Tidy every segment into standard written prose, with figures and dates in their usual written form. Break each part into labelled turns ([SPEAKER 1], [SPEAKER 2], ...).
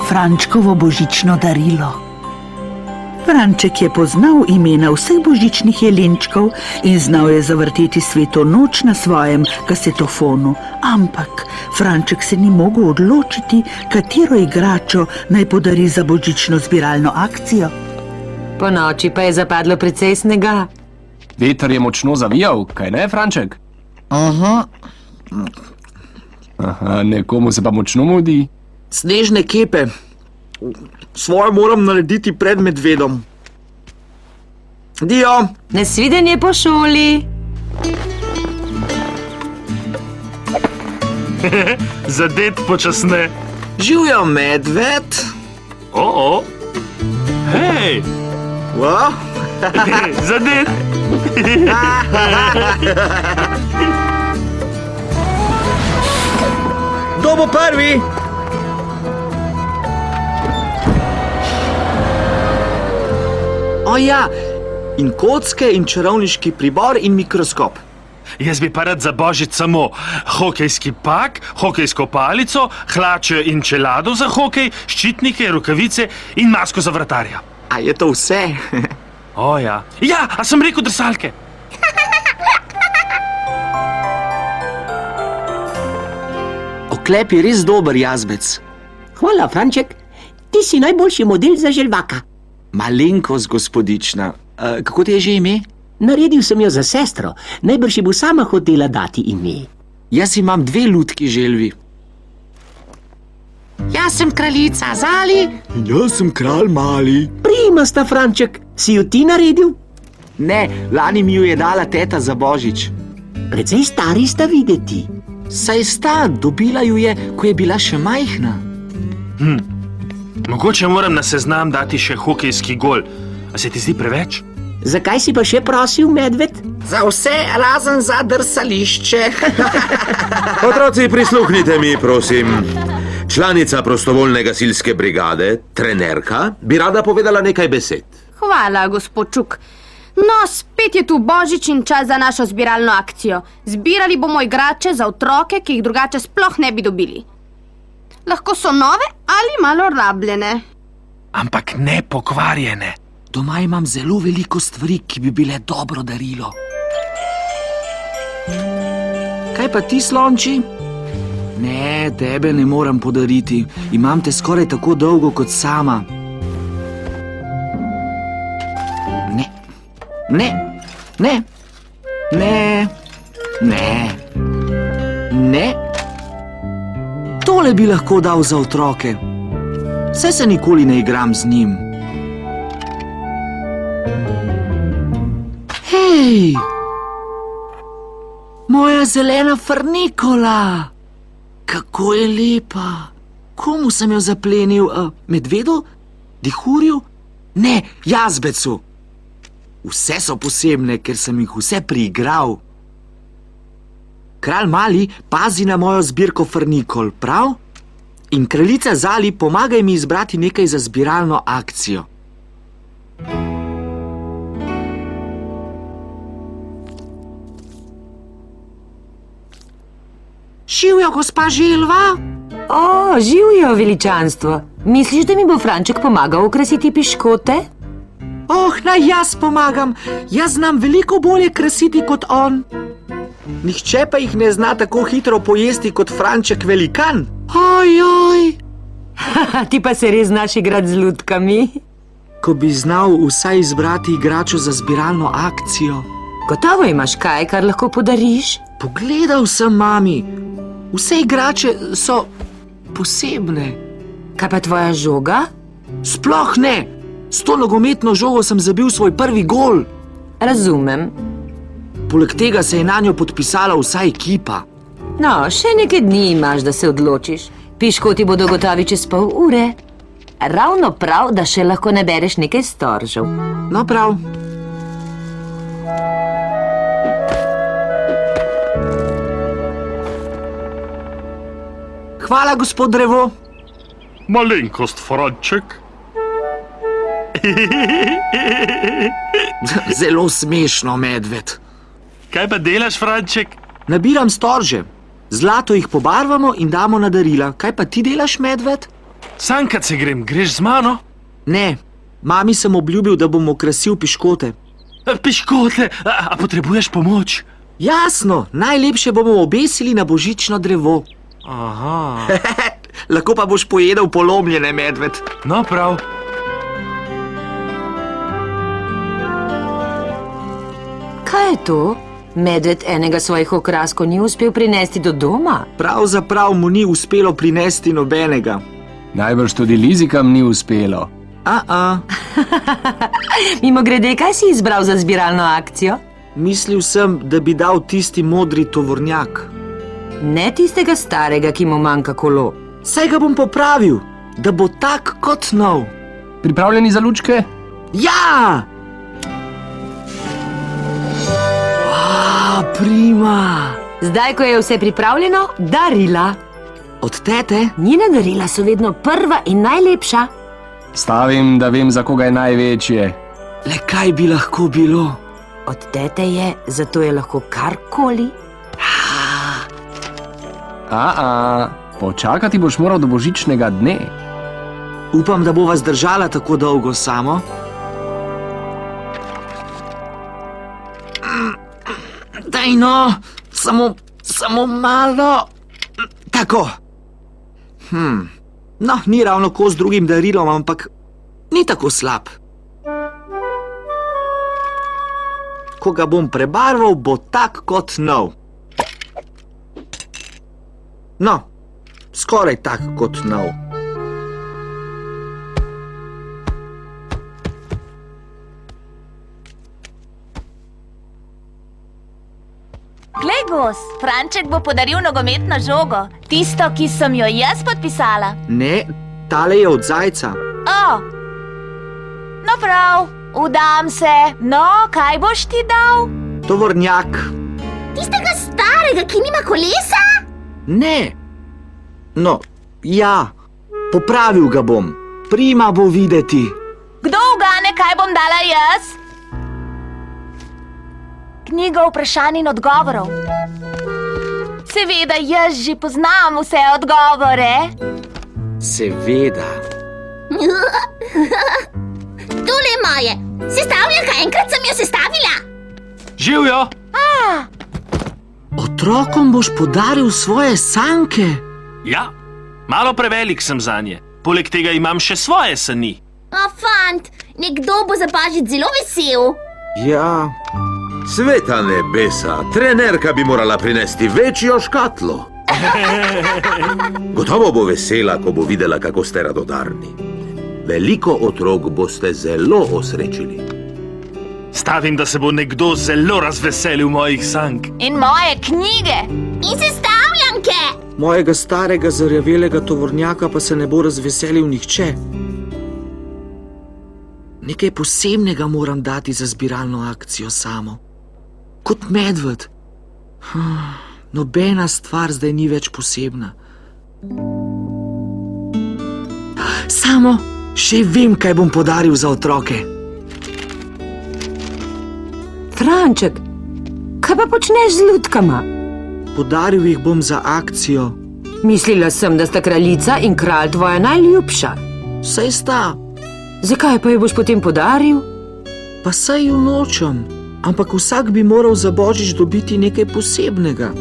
[SPEAKER 1] Frančkovo božično darilo. Franček je poznal imena vseh božičnih jelenčkov in znal je zavrteti Sveto noč na svojem kasetofonu, ampak Franček se ni mogel odločiti, katero igračo naj podari za božično zbiralno akcijo.
[SPEAKER 2] Po noči pa je zapadlo precej snega.
[SPEAKER 3] Veter je močno zavijal, kaj ne, Franček? Aha, nekomu se pa močno mudi.
[SPEAKER 4] Snežne kepe. Svoje moram narediti pred medvedom. Dio!
[SPEAKER 2] Nasvidenje po šoli.
[SPEAKER 5] Zadet počasne.
[SPEAKER 4] Živjo, medved.
[SPEAKER 5] Hej!
[SPEAKER 4] Wow.
[SPEAKER 5] Zadet!
[SPEAKER 4] Kdo bo prvi? O ja, in kocke, in čarovniški pribor, in mikroskop.
[SPEAKER 5] Jaz bi pa rad za božič samo hokejski pak, hokejsko palico, hlače in čelado za hokej, ščitnike, rokavice in masko za vratarja.
[SPEAKER 4] A je to vse?
[SPEAKER 5] O ja. Ja, a sem rekel drsalke?
[SPEAKER 4] Oklep je res dober, Jazbec.
[SPEAKER 6] Hvala, Franček. Ti si najboljši model za želvaka.
[SPEAKER 4] Malenkost, gospodična. Kako ti je že ime?
[SPEAKER 6] Naredil sem jo za sestro. Najbrž ji bo sama hotela dati ime.
[SPEAKER 4] Jaz imam 2 lutki želvi.
[SPEAKER 6] Jaz sem kraljica Zali.
[SPEAKER 4] In jaz sem kralj Mali.
[SPEAKER 6] Primasta, Franček. Si jo ti naredil?
[SPEAKER 4] Ne, lani mi jo je dala teta za božič.
[SPEAKER 6] Precej stari sta videti.
[SPEAKER 4] Saj sta, dobila ju je, ko je bila še majhna.
[SPEAKER 5] Mogoče moram na seznam dati še hokejski gol. A se ti zdi preveč?
[SPEAKER 6] Zakaj si pa še prosil, medved?
[SPEAKER 4] Za vse, razen za drsališče.
[SPEAKER 7] Otroci, prisluhnite mi, prosim. Članica prostovoljne gasilske brigade, trenerka, bi rada povedala nekaj besed.
[SPEAKER 8] Hvala, gospod Čuk. No, spet je tu božič in čas za našo zbiralno akcijo. Zbirali bomo igrače za otroke, ki jih drugače sploh ne bi dobili. Lahko so nove ali malo rabljene.
[SPEAKER 5] Ampak ne pokvarjene.
[SPEAKER 4] Doma imam zelo veliko stvari, ki bi bile dobro darilo. Kaj pa ti, slonči? Ne, tebe ne morem podariti. Imam te skoraj tako dolgo kot sama. Ne, ne, ne, ne, ne, ne. Tole bi lahko dal za otroke. Saj se nikoli ne igram z njim. Hej! Moja zelena frnikola! Kako je lepa! Komu sem jo zaplenil? Medvedu? Dihurju? Ne, Jazbecu! Vse so posebne, ker sem jih vse priigral. Kralj Mali pazi na mojo zbirko frnikol, prav? In kraljica Zali, pomagaj mi izbrati nekaj za zbiralno akcijo. Živjo, gospa Želva?
[SPEAKER 2] O, živjo, veličanstvo. Misliš, da mi bo Franček pomagal okrasiti piškote?
[SPEAKER 4] Oh, naj jaz pomagam. Jaz znam veliko bolje krasiti kot on. Nihče pa jih ne zna tako hitro pojesti kot Franček velikan. Ojoj!
[SPEAKER 2] Ti pa se res znaš igrati z lutkami.
[SPEAKER 4] Ko bi znal vsaj izbrati igračo za zbiralno akcijo.
[SPEAKER 2] Gotovo imaš kaj, kar lahko podariš?
[SPEAKER 4] Pogledal sem, mami. Vse igrače so posebne.
[SPEAKER 2] Kaj pa tvoja žoga?
[SPEAKER 4] Sploh ne. S to nogometno žogo sem zabil svoj prvi gol.
[SPEAKER 2] Razumem.
[SPEAKER 4] Poleg tega se je na njo podpisala vsa ekipa.
[SPEAKER 2] No, še nekaj dni imaš, da se odločiš. Piškoti bodo gotovi čez pol ure. Ravno prav, da še lahko nabereš nekaj storžev.
[SPEAKER 4] No, prav. Hvala, gospod Drevo.
[SPEAKER 5] Malenkost, Franček.
[SPEAKER 4] Zelo smešno, medved.
[SPEAKER 5] Kaj pa delaš, Franček?
[SPEAKER 4] Nabiram storže. Zlato jih pobarvamo in damo na darila. Kaj pa ti delaš, medved?
[SPEAKER 5] Sankat se grem, greš z mano?
[SPEAKER 4] Ne, mami sem obljubil, da bom okrasil piškote.
[SPEAKER 5] Piškote, a potrebuješ pomoč?
[SPEAKER 4] Jasno, najlepše bomo obesili na božično drevo.
[SPEAKER 5] Aha,
[SPEAKER 4] Lahko pa boš pojedel polomljene, medved.
[SPEAKER 5] no prav.
[SPEAKER 2] Kaj je to? Medved enega svojih okraskov ni uspel prinesti do doma?
[SPEAKER 4] Pravzaprav mu ni uspelo prinesti nobenega.
[SPEAKER 3] Najbrž tudi Lizikam ni uspelo.
[SPEAKER 2] Mimo grede, kaj si izbral za zbiralno akcijo?
[SPEAKER 4] Mislil sem, da bi dal tisti modri tovornjak.
[SPEAKER 2] Ne tistega starega, ki mu manjka kolo.
[SPEAKER 4] Saj ga bom popravil, da bo tak kot nov.
[SPEAKER 3] Pripravljeni za lučke?
[SPEAKER 4] Ja! Prima!
[SPEAKER 2] Zdaj, ko je vse pripravljeno, darila.
[SPEAKER 4] Od tete?
[SPEAKER 2] Njena darila so vedno prva in najlepša.
[SPEAKER 3] Stavim, da vem, za koga je največje.
[SPEAKER 4] Le kaj bi lahko bilo?
[SPEAKER 2] Od tete je, zato je lahko karkoli.
[SPEAKER 3] Počakati boš moral do božičnega dne.
[SPEAKER 4] Upam, da bova zdržala tako dolgo samo. Daj no, samo malo. Tako. No, ni ravno kos drugim darilom, ampak ni tako slab. Ko ga bom prebarval, bo tak kot nov. No, skoraj tak kot nov.
[SPEAKER 9] Glej, Gos, Franček bo podaril nogometno žogo, tisto, ki sem jo jaz podpisala.
[SPEAKER 4] Ne, tale je od zajca.
[SPEAKER 9] O, no prav, vdam se. No, kaj boš ti dal?
[SPEAKER 4] Tovornjak.
[SPEAKER 9] Tistega starega, ki nima kolesa?
[SPEAKER 4] Ne. No, ja, popravil ga bom. Prima bo videti.
[SPEAKER 9] Kdo ugane, kaj bom dala jaz? Knjigo vprašanj in odgovorov. Seveda, jaz že poznam vse odgovore.
[SPEAKER 4] Seveda.
[SPEAKER 9] Tole je moje. Sestavljanka, enkrat sem jo sestavila.
[SPEAKER 5] Živjo!
[SPEAKER 4] Otrokom boš podaril svoje sanke.
[SPEAKER 5] Ja, malo prevelik sem zanje. Poleg tega imam še svoje sani.
[SPEAKER 9] O, fant, nekdo bo za božič zelo vesel.
[SPEAKER 7] Ja. Sveta nebesa, trenerka bi morala prinesti večjo škatlo. Gotovo bo vesela, ko bo videla, kako ste radodarni. Veliko otrok boste zelo osrečili.
[SPEAKER 5] Stavim, da se bo nekdo zelo razveselil mojih sank.
[SPEAKER 9] In moje knjige. In sestavljanke.
[SPEAKER 4] Mojega starega zarjavelega tovornjaka pa se ne bo razveselil nihče. Nekaj posebnega moram dati za zbiralno akcijo samo. Kot medved. Nobena stvar zdaj ni več posebna. Samo še vem, kaj bom podaril za otroke.
[SPEAKER 2] Franček, kaj pa počneš z lutkama?
[SPEAKER 4] Podaril jih bom za akcijo.
[SPEAKER 2] Mislila sem, da sta kraljica in kralj tvoja najljubša.
[SPEAKER 4] Saj sta,
[SPEAKER 2] Zakaj pa jo boš potem podaril?
[SPEAKER 4] pa saj ju nočem. Ampak vsak bi moral za božič dobiti nekaj posebnega.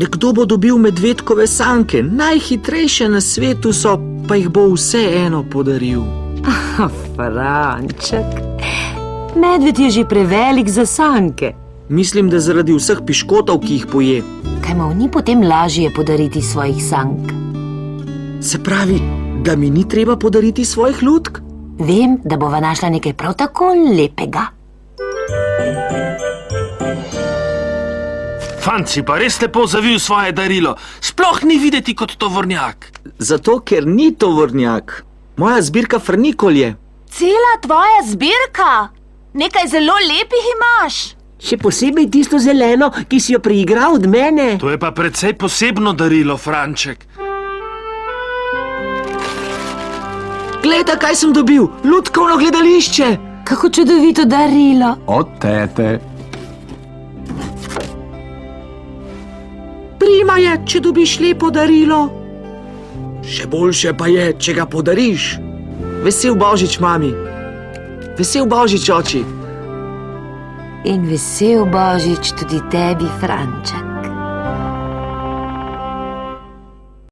[SPEAKER 4] Nekdo bo dobil medvedkove sanke, najhitrejše na svetu so, pa jih bo vseeno podaril.
[SPEAKER 2] Franček, medved je že prevelik za sanke.
[SPEAKER 4] Mislim, da zaradi vseh piškotov, ki jih poje.
[SPEAKER 2] Kaj mu ni potem lažje podariti svojih sank?
[SPEAKER 4] Se pravi, da mi ni treba podariti svojih lutk?
[SPEAKER 2] Vem, da bova našla nekaj prav tako lepega.
[SPEAKER 5] Fant si pa res lepo zavil svoje darilo. Sploh ni videti kot tovornjak.
[SPEAKER 4] Zato, ker ni tovornjak. Moja zbirka frnikol je.
[SPEAKER 9] Cela tvoja zbirka. Nekaj zelo lepih imaš.
[SPEAKER 6] Še posebej tisto zeleno, ki si jo priigral od mene.
[SPEAKER 5] To je pa precej posebno darilo, Franček.
[SPEAKER 4] Glejte, kaj sem dobil. Lutkovno gledališče.
[SPEAKER 2] Kako čudovito darilo.
[SPEAKER 3] Od tete.
[SPEAKER 4] Prima je, če dobiš lepo darilo. Še boljše pa je, če ga podariš. Vesel Božič, mami. Vesel Božič, oči.
[SPEAKER 2] In vesel Božič tudi tebi, Franček.